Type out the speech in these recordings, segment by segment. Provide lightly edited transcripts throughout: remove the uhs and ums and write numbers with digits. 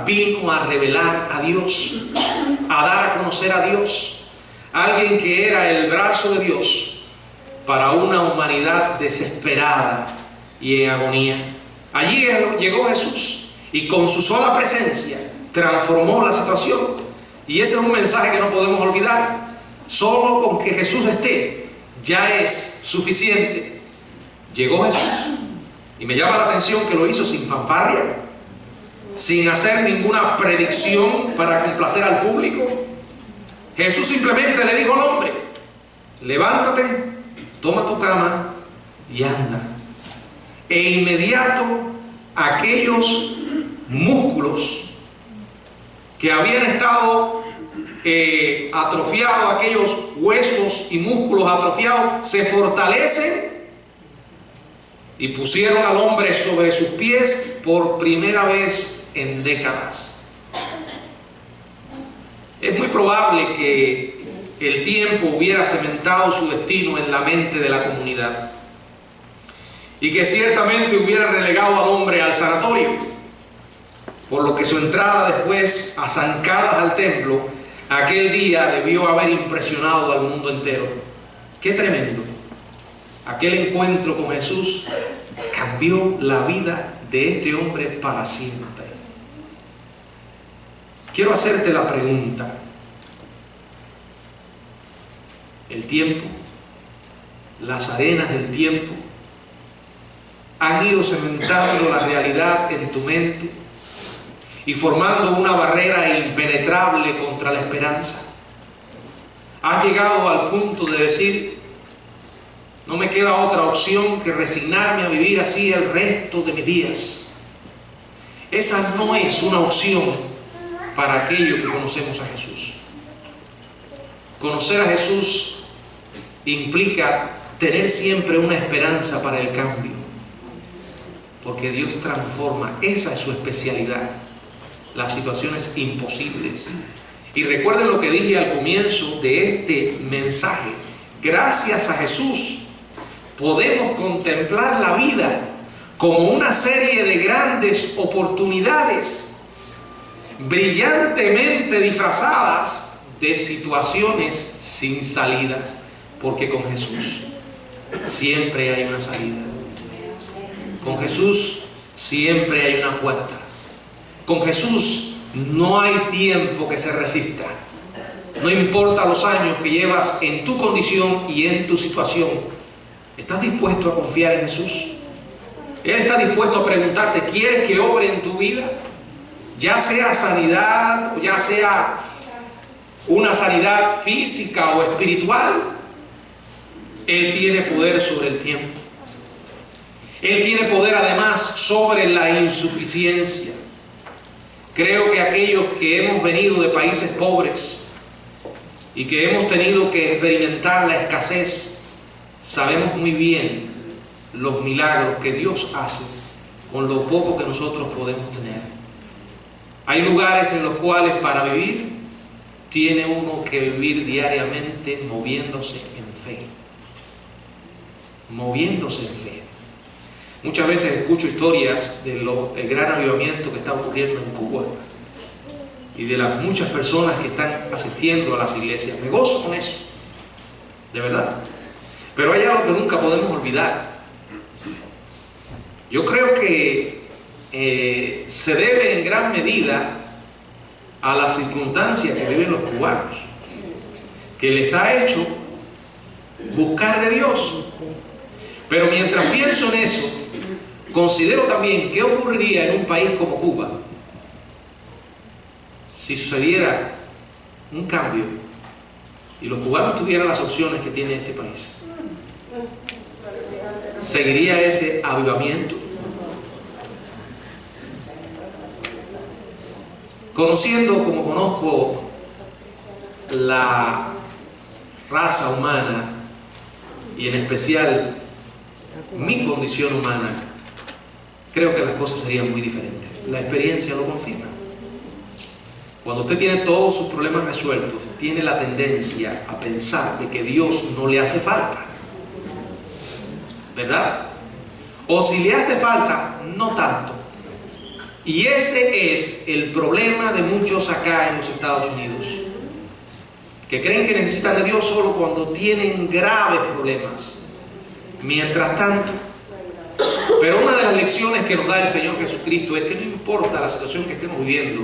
vino a revelar a Dios, a dar a conocer a Dios. Alguien que era el brazo de Dios para una humanidad desesperada y en agonía. Allí llegó Jesús y con su sola presencia transformó la situación. Y ese es un mensaje que no podemos olvidar. Solo con que Jesús esté ya es suficiente. Llegó Jesús y me llama la atención que lo hizo sin fanfarria, sin hacer ninguna predicción para complacer al público. Jesús simplemente le dijo al hombre: levántate, toma tu cama y anda. E inmediato aquellos músculos que habían estado atrofiados, aquellos huesos y músculos atrofiados, se fortalecen y pusieron al hombre sobre sus pies por primera vez en décadas. Es muy probable que el tiempo hubiera cementado su destino en la mente de la comunidad y que ciertamente hubiera relegado al hombre al sanatorio, por lo que su entrada después a zancadas al templo aquel día debió haber impresionado al mundo entero. ¡Qué tremendo! Aquel encuentro con Jesús cambió la vida de este hombre para siempre. Quiero hacerte la pregunta: el tiempo, las arenas del tiempo, han ido cementando la realidad en tu mente y formando una barrera impenetrable contra la esperanza. Has llegado al punto de decir: no me queda otra opción que resignarme a vivir así el resto de mis días. Esa no es una opción para aquellos que conocemos a Jesús. Conocer a Jesús implica tener siempre una esperanza para el cambio, porque Dios transforma, esa es su especialidad, las situaciones imposibles. Y recuerden lo que dije al comienzo de este mensaje: gracias a Jesús podemos contemplar la vida como una serie de grandes oportunidades brillantemente disfrazadas de situaciones sin salidas, porque con Jesús siempre hay una salida. Con Jesús siempre hay una puerta. Con Jesús no hay tiempo que se resista. No importa los años que llevas en tu condición y en tu situación. ¿Estás dispuesto a confiar en Jesús? Él está dispuesto a preguntarte: ¿quieres que obre en tu vida? Ya sea sanidad o ya sea una sanidad física o espiritual. Él tiene poder sobre el tiempo. Él tiene poder además sobre la insuficiencia. Creo que aquellos que hemos venido de países pobres y que hemos tenido que experimentar la escasez, sabemos muy bien los milagros que Dios hace con lo poco que nosotros podemos tener. Hay lugares en los cuales para vivir tiene uno que vivir diariamente moviéndose en fe. Moviéndose en fe. Muchas veces escucho historias del gran avivamiento que está ocurriendo en Cuba y de las muchas personas que están asistiendo a las iglesias. Me gozo con eso, de verdad. Pero hay algo que nunca podemos olvidar. Yo creo que se debe en gran medida a las circunstancias que viven los cubanos, que les ha hecho buscar de Dios. Pero mientras pienso en eso, considero también qué ocurriría en un país como Cuba si sucediera un cambio y los cubanos tuvieran las opciones que tiene este país. ¿Seguiría ese avivamiento? Conociendo como conozco la raza humana y en especial mi condición humana, creo que las cosas serían muy diferentes. La experiencia lo confirma. Cuando usted tiene todos sus problemas resueltos, tiene la tendencia a pensar de que Dios no le hace falta, ¿verdad? O si le hace falta, no tanto. Y ese es el problema de muchos acá en los Estados Unidos, que creen que necesitan de Dios solo cuando tienen graves problemas. Mientras tanto, pero una de las lecciones que nos da el Señor Jesucristo es que no importa la situación que estemos viviendo,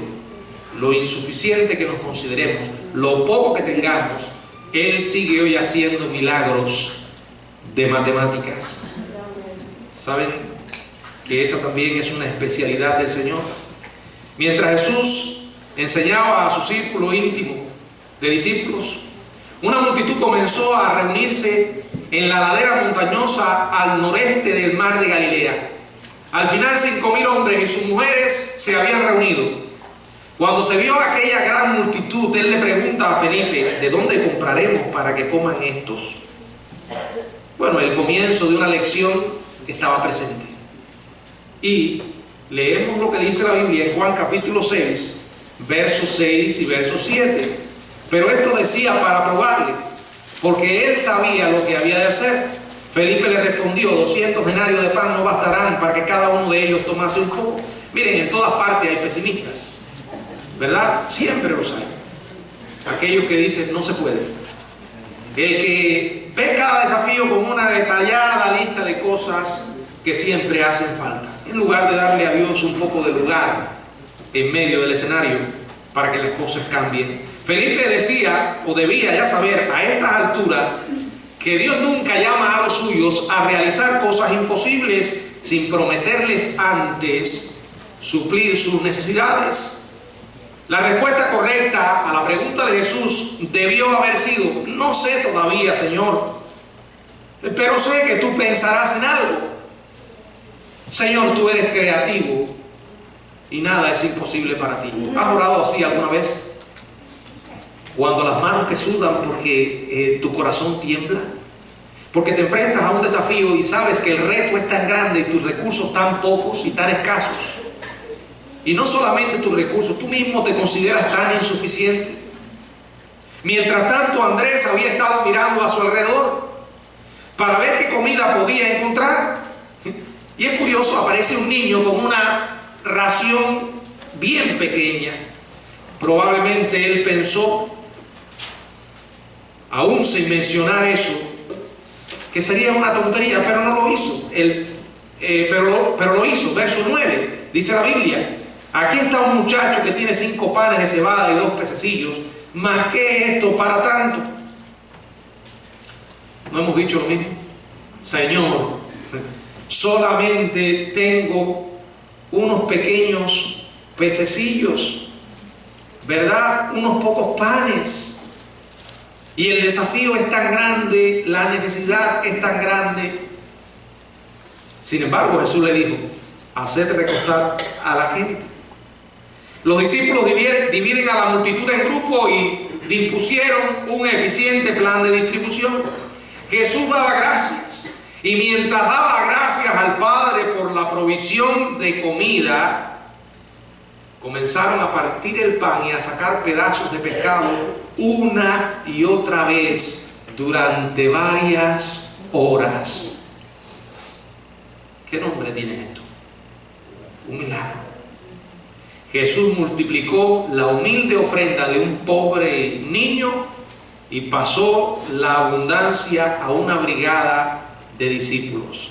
lo insuficiente que nos consideremos, lo poco que tengamos, Él sigue hoy haciendo milagros de matemáticas. ¿Saben que esa también es una especialidad del Señor? Mientras Jesús enseñaba a su círculo íntimo de discípulos, una multitud comenzó a reunirse en la ladera montañosa al noreste del mar de Galilea. Al final 5.000 hombres y sus mujeres se habían reunido. Cuando se vio aquella gran multitud, Él le pregunta a Felipe: ¿de dónde compraremos para que coman estos? Bueno, el comienzo de una lección estaba presente. Y leemos lo que dice la Biblia en Juan capítulo 6, versos 6 y versos 7. Pero esto decía para probarle, porque él sabía lo que había de hacer. Felipe le respondió: 200 denarios de pan no bastarán para que cada uno de ellos tomase un poco. Miren, en todas partes hay pesimistas, ¿verdad? Siempre los hay. Aquellos que dicen no se puede. El que ve cada desafío como una detallada lista de cosas que siempre hacen falta, en lugar de darle a Dios un poco de lugar en medio del escenario para que las cosas cambien. Felipe decía, o debía ya saber a estas alturas, que Dios nunca llama a los suyos a realizar cosas imposibles sin prometerles antes suplir sus necesidades. La respuesta correcta a la pregunta de Jesús debió haber sido: no sé todavía, Señor, pero sé que tú pensarás en algo. Señor, tú eres creativo y nada es imposible para ti. ¿Has orado así alguna vez? Cuando las manos te sudan porque tu corazón tiembla, porque te enfrentas a un desafío y sabes que el reto es tan grande y tus recursos tan pocos y tan escasos. Y no solamente tus recursos, tú mismo te consideras tan insuficiente. Mientras tanto, Andrés había estado mirando a su alrededor para ver qué comida podía encontrar. Y es curioso, aparece un niño con una ración bien pequeña. Probablemente él pensó, aún sin mencionar eso, que sería una tontería, pero no lo hizo. Pero lo hizo. Verso 9, dice la Biblia: aquí está un muchacho que tiene 5 panes de cebada y 2 pececillos, ¿mas qué es esto para tanto? ¿No hemos dicho lo mismo? Señor, solamente tengo unos pequeños pececillos, ¿verdad? Unos pocos panes. Y el desafío es tan grande, la necesidad es tan grande. Sin embargo, Jesús le dijo: haced recostar a la gente. Los discípulos dividen a la multitud en grupos y dispusieron un eficiente plan de distribución. Jesús daba gracias. Y mientras daba gracias al Padre por la provisión de comida, comenzaron a partir el pan y a sacar pedazos de pescado una y otra vez durante varias horas. ¿Qué nombre tiene esto? Un milagro. Jesús multiplicó la humilde ofrenda de un pobre niño y pasó la abundancia a una brigada de discípulos.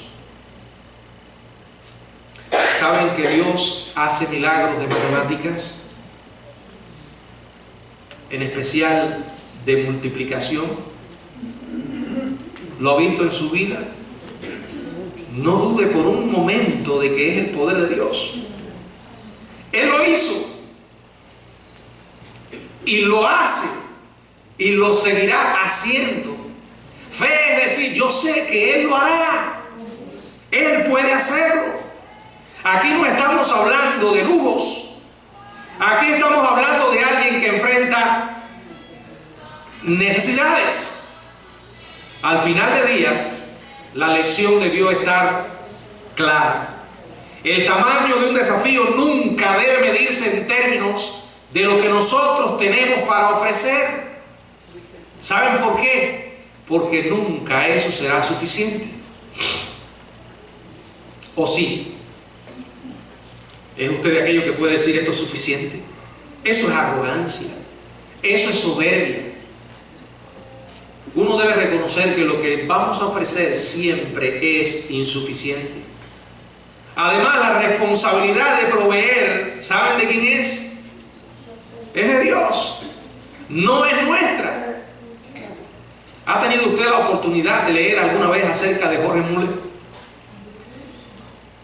¿Saben que Dios hace milagros de matemáticas? En especial de multiplicación. ¿Lo ha visto en su vida? No dude por un momento de que es el poder de Dios. Él lo hizo y lo hace y lo seguirá haciendo. Fe es decir, yo sé que Él lo hará. Él puede hacerlo. Aquí no estamos hablando de lujos. Aquí estamos hablando de alguien que enfrenta necesidades. Al final del día, la lección debió estar clara. El tamaño de un desafío nunca debe medirse en términos de lo que nosotros tenemos para ofrecer. ¿Saben por qué? Porque nunca eso será suficiente. ¿O sí? ¿Es usted de aquello que puede decir esto es suficiente? Eso es arrogancia. Eso es soberbia. Uno debe reconocer que lo que vamos a ofrecer siempre es insuficiente. Además, la responsabilidad de proveer, ¿saben de quién es? Es de Dios. No es nuestra. ¿Ha tenido usted la oportunidad de leer alguna vez acerca de Jorge Muller?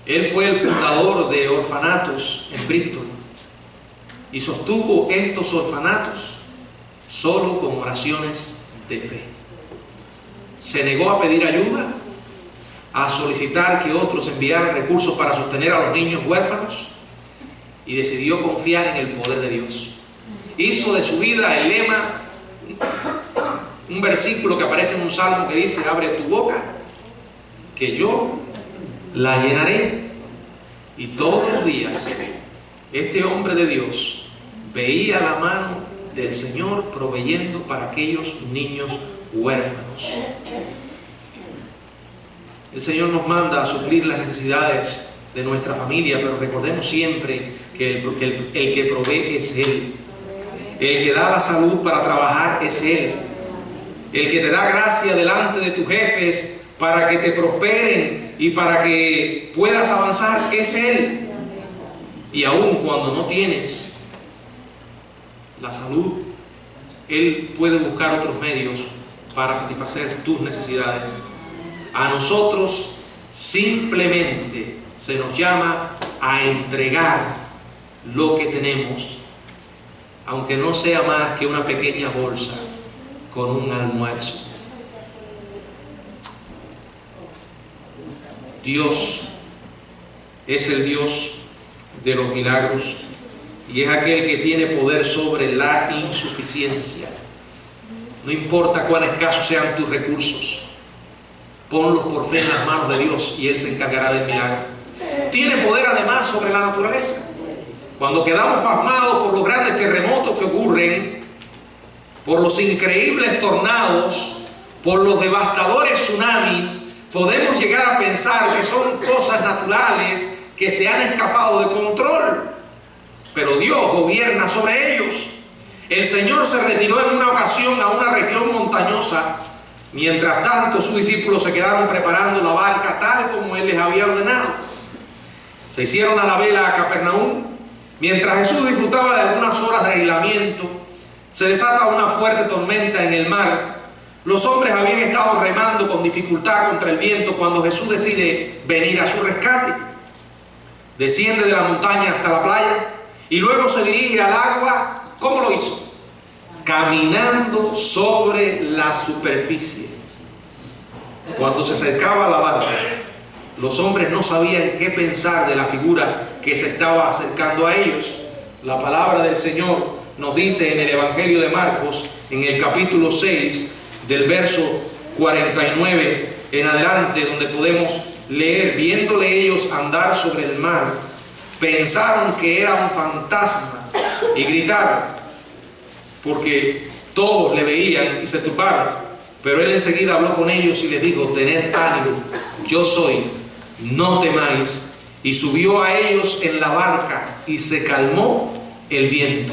Él fue el fundador de orfanatos en Bristol y sostuvo estos orfanatos solo con oraciones de fe. Se negó a pedir ayuda, a solicitar que otros enviaran recursos para sostener a los niños huérfanos y decidió confiar en el poder de Dios. Hizo de su vida el lema, un versículo que aparece en un salmo que dice: abre tu boca, que yo la llenaré. Y todos los días este hombre de Dios veía la mano del Señor proveyendo para aquellos niños huérfanos. El Señor nos manda a suplir las necesidades de nuestra familia, pero recordemos siempre que el que provee es Él. El que da la salud para trabajar es Él. El que te da gracia delante de tus jefes para que te prosperen y para que puedas avanzar es Él. Y aun cuando no tienes la salud, Él puede buscar otros medios para satisfacer tus necesidades. A nosotros simplemente se nos llama a entregar lo que tenemos, aunque no sea más que una pequeña bolsa con un almuerzo. Dios es el Dios de los milagros y es aquel que tiene poder sobre la insuficiencia. No importa cuán escasos sean tus recursos, ponlos por fe en las manos de Dios y Él se encargará del milagro. Tiene poder además sobre la naturaleza. Cuando quedamos pasmados por los grandes terremotos que ocurren, por los increíbles tornados, por los devastadores tsunamis, podemos llegar a pensar que son cosas naturales que se han escapado de control. Pero Dios gobierna sobre ellos. El Señor se retiró en una ocasión a una región montañosa. Mientras tanto, sus discípulos se quedaron preparando la barca tal como Él les había ordenado. Se hicieron a la vela a Capernaum. Mientras Jesús disfrutaba de algunas horas de aislamiento, se desata una fuerte tormenta en el mar. Los hombres habían estado remando con dificultad contra el viento cuando Jesús decide venir a su rescate. Desciende de la montaña hasta la playa y luego se dirige al agua. ¿Cómo lo hizo? Caminando sobre la superficie. Cuando se acercaba a la barca, los hombres no sabían qué pensar de la figura que se estaba acercando a ellos. La palabra del Señor nos dice en el Evangelio de Marcos, en el capítulo 6, del verso 49 en adelante, donde podemos leer: viéndole ellos andar sobre el mar, pensaron que era un fantasma y gritaron, porque todos le veían y se turbaron. Pero Él enseguida habló con ellos y les dijo: tened ánimo, yo soy, no temáis. Y subió a ellos en la barca y se calmó el viento.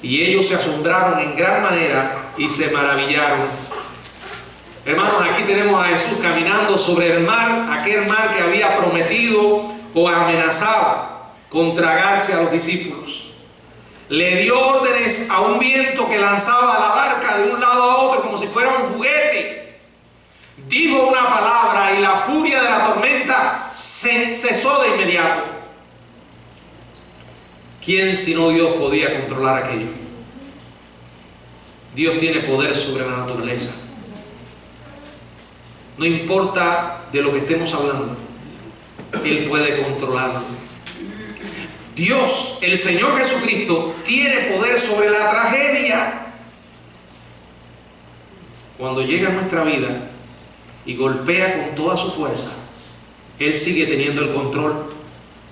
Y ellos se asombraron en gran manera y se maravillaron. Hermanos, aquí tenemos a Jesús caminando sobre el mar, aquel mar que había prometido o amenazado con tragarse a los discípulos. Le dio órdenes a un viento que lanzaba la barca de un lado a otro como si fuera un juguete. Dijo una palabra y la furia de la tormenta cesó de inmediato. ¿Quién sino Dios podía controlar aquello? Dios tiene poder sobre la naturaleza. No importa de lo que estemos hablando, Él puede controlarlo. Dios, el Señor Jesucristo, tiene poder sobre la tragedia. Cuando llega a nuestra vida y golpea con toda su fuerza, Él sigue teniendo el control.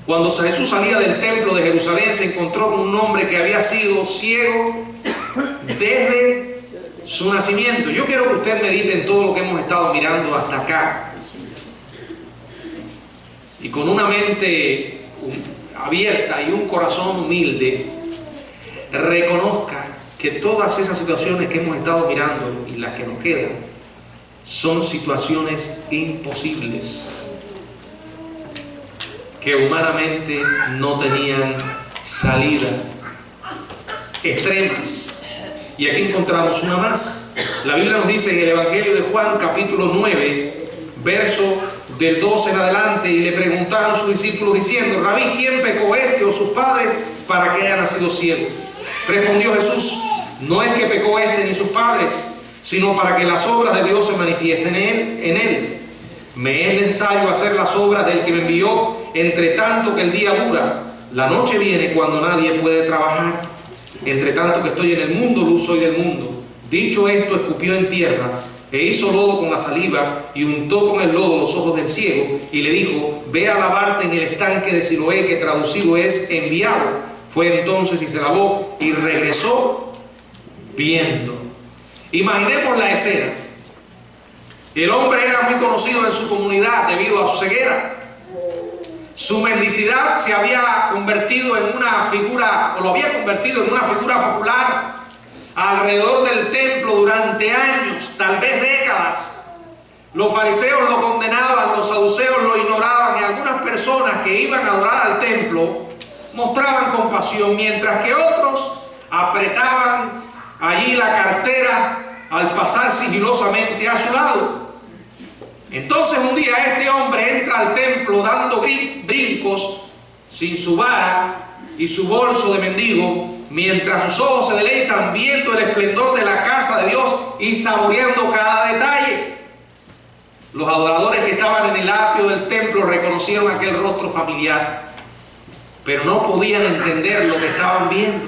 Cuando Jesús salía del templo de Jerusalén, se encontró con un hombre que había sido ciego desde su nacimiento. Yo quiero que usted medite en todo lo que hemos estado mirando hasta acá y con una mente abierta y un corazón humilde, reconozca que todas esas situaciones que hemos estado mirando y las que nos quedan son situaciones imposibles, que humanamente no tenían salida, extremas. Y aquí encontramos una más. La Biblia nos dice en el Evangelio de Juan, capítulo 9, verso del 12 en adelante, y le preguntaron sus discípulos diciendo: Rabí, ¿quién pecó, este o sus padres, para que haya nacido ciego? Respondió Jesús: no es que pecó este ni sus padres, sino para que las obras de Dios se manifiesten en él. Me es necesario hacer las obras del que me envió, entre tanto que el día dura. La noche viene cuando nadie puede trabajar. Entre tanto que estoy en el mundo, luz soy del mundo. Dicho esto, escupió en tierra e hizo lodo con la saliva y untó con el lodo los ojos del ciego y le dijo: ve a lavarte en el estanque de Siloé, que traducido es enviado. Fue entonces y se lavó y regresó viendo. Imaginemos la escena. El hombre era muy conocido en su comunidad debido a su ceguera. Su mendicidad se había convertido en una figura, o lo había convertido en una figura popular alrededor del templo durante años, tal vez décadas. Los fariseos lo condenaban, los saduceos lo ignoraban, y algunas personas que iban a adorar al templo mostraban compasión, mientras que otros apretaban allí la cartera al pasar sigilosamente a su lado. Entonces un día este hombre entra al templo dando brincos, sin su vara y su bolso de mendigo, mientras sus ojos se deleitan viendo el esplendor de la casa de Dios y saboreando cada detalle. Los adoradores que estaban en el atrio del templo reconocieron aquel rostro familiar, pero no podían entender lo que estaban viendo.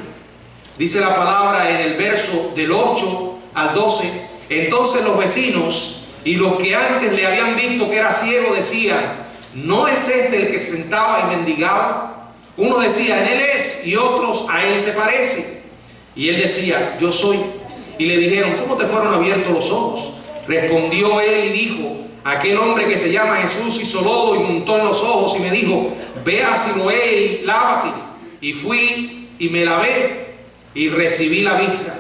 Dice la palabra en el verso del 8 al 12: entonces los vecinos y los que antes le habían visto que era ciego decían: ¿no es este el que se sentaba y mendigaba? Uno decía: en él es, y otros: a él se parece. Y él decía: yo soy. Y le dijeron: ¿cómo te fueron abiertos los ojos? Respondió él y dijo: aquel hombre que se llama Jesús hizo lodo y montó en los ojos y me dijo: ve a Siloé y lávate. Y fui y me lavé y recibí la vista.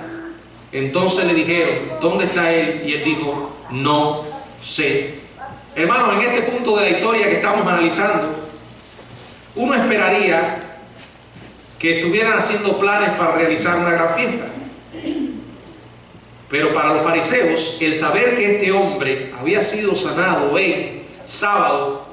Entonces le dijeron: ¿dónde está él? Y él dijo: no sé. Hermanos, en este punto de la historia que estamos analizando, uno esperaría que estuvieran haciendo planes para realizar una gran fiesta. Pero para los fariseos, el saber que este hombre había sido sanado en sábado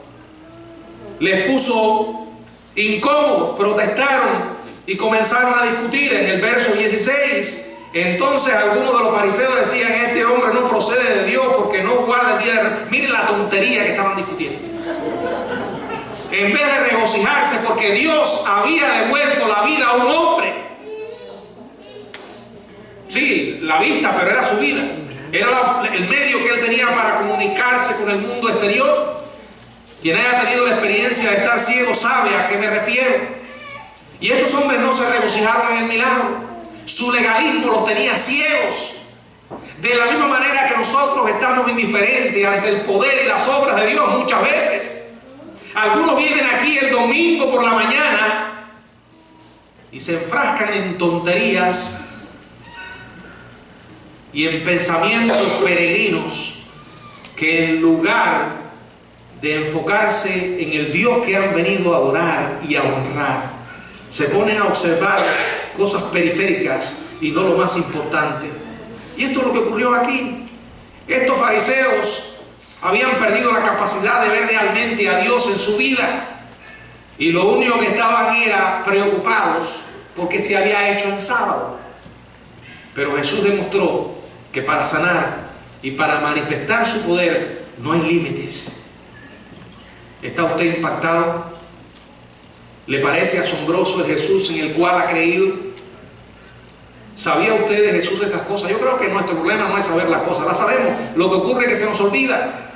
les puso incómodos, protestaron y comenzaron a discutir. En el verso 16, entonces algunos de los fariseos decían: este hombre no procede de Dios porque no guarda el día de... Miren la tontería que estaban discutiendo. En vez de regocijarse porque Dios había devuelto la vida a un hombre. Sí, la vista, pero era su vida. Era el medio que él tenía para comunicarse con el mundo exterior. Quien haya tenido la experiencia de estar ciego sabe a qué me refiero. Y estos hombres no se regocijaron en el milagro. Su legalismo los tenía ciegos. De la misma manera que nosotros estamos indiferentes ante el poder y las obras de Dios muchas veces. Algunos vienen aquí el domingo por la mañana y se enfrascan en tonterías y en pensamientos peregrinos que, en lugar de enfocarse en el Dios que han venido a adorar y a honrar, se ponen a observar cosas periféricas y no lo más importante. Y esto es lo que ocurrió aquí. Estos fariseos habían perdido la capacidad de ver realmente a Dios en su vida, y lo único que estaban era preocupados porque se había hecho en sábado. Pero Jesús demostró que para sanar y para manifestar su poder no hay límites. ¿Está usted impactado? ¿Le parece asombroso el Jesús en el cual ha creído? ¿Sabía usted de Jesús estas cosas? Yo creo que nuestro problema no es saber las cosas, las sabemos. Lo que ocurre es que se nos olvida.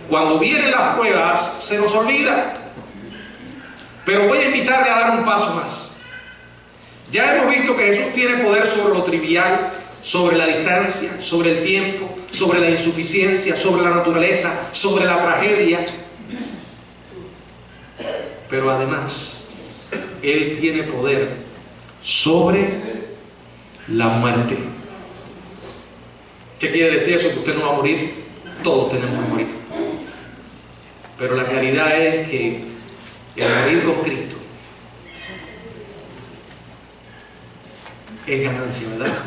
Cuando vienen las pruebas, se nos olvida. Pero voy a invitarle a dar un paso más. Ya hemos visto que Jesús tiene poder sobre lo trivial, sobre la distancia, sobre el tiempo, sobre la insuficiencia, sobre la naturaleza, sobre la tragedia. Pero además, Él tiene poder sobre la muerte. ¿Qué quiere decir eso? Que usted no va a morir. Todos tenemos que morir. Pero la realidad es que el morir con Cristo es ganancia, ¿verdad?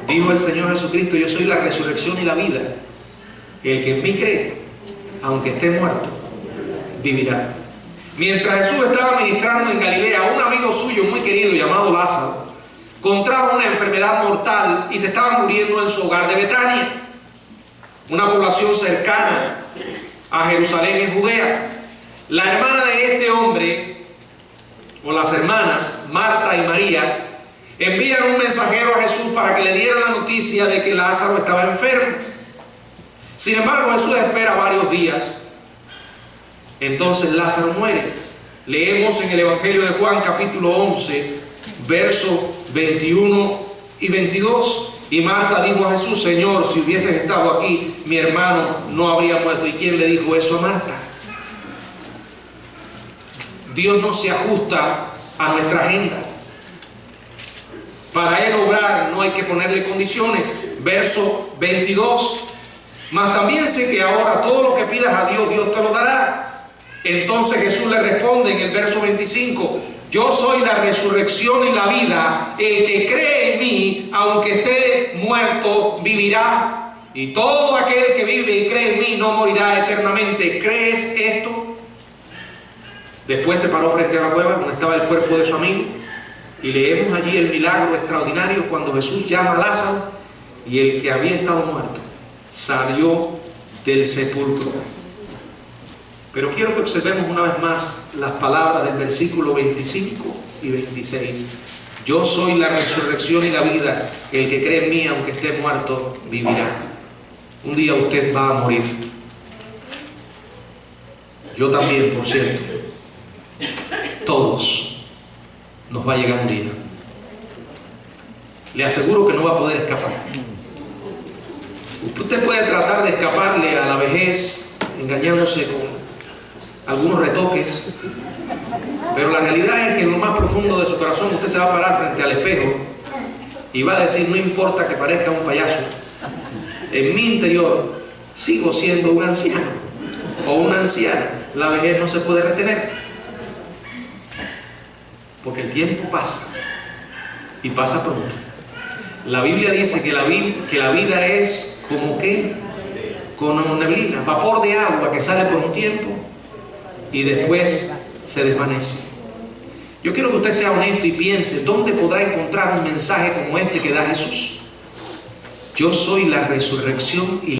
Dijo el Señor Jesucristo: yo soy la resurrección y la vida. El que en mí cree, aunque esté muerto, vivirá. Mientras Jesús estaba ministrando en Galilea, un amigo suyo muy querido llamado Lázaro contrajo una enfermedad mortal y se estaba muriendo en su hogar de Betania, una población cercana a Jerusalén en Judea. La hermana de este hombre, o las hermanas Marta y María, envían un mensajero a Jesús para que le diera la noticia de que Lázaro estaba enfermo. Sin embargo, Jesús espera varios días. Entonces Lázaro muere. Leemos en el Evangelio de Juan, capítulo 11, versos 21 y 22. Y Marta dijo a Jesús: Señor, si hubieses estado aquí, mi hermano no habría muerto. ¿Y quién le dijo eso a Marta? Dios no se ajusta a nuestra agenda. Para Él obrar no hay que ponerle condiciones. Verso 22. Mas también sé que ahora todo lo que pidas a Dios, Dios te lo dará. Entonces Jesús le responde en el verso 25: yo soy la resurrección y la vida. El que cree en mí, aunque esté muerto, vivirá. Y todo aquel que vive y cree en mí no morirá eternamente. ¿Crees esto? Después se paró frente a la cueva donde estaba el cuerpo de su amigo. Y leemos allí el milagro extraordinario cuando Jesús llama a Lázaro y el que había estado muerto salió del sepulcro. Pero quiero que observemos una vez más las palabras del versículo 25 y 26. Yo soy la resurrección y la vida. El que cree en mí, aunque esté muerto, vivirá. Un día usted va a morir. Yo también, por cierto. Todos nos va a llegar un día. Le aseguro que no va a poder escapar. Usted puede tratar de escaparle a la vejez engañándose con algunos retoques, pero la realidad es que en lo más profundo de su corazón usted se va a parar frente al espejo y va a decir: no importa que parezca un payaso, en mi interior sigo siendo un anciano o una anciana. La vejez no se puede retener, porque el tiempo pasa y pasa pronto. La Biblia dice que la vida es como que con neblina, vapor de agua que sale por un tiempo y después se desvanece. Yo quiero que usted sea honesto y piense: ¿dónde podrá encontrar un mensaje como este que da Jesús? Yo soy la resurrección y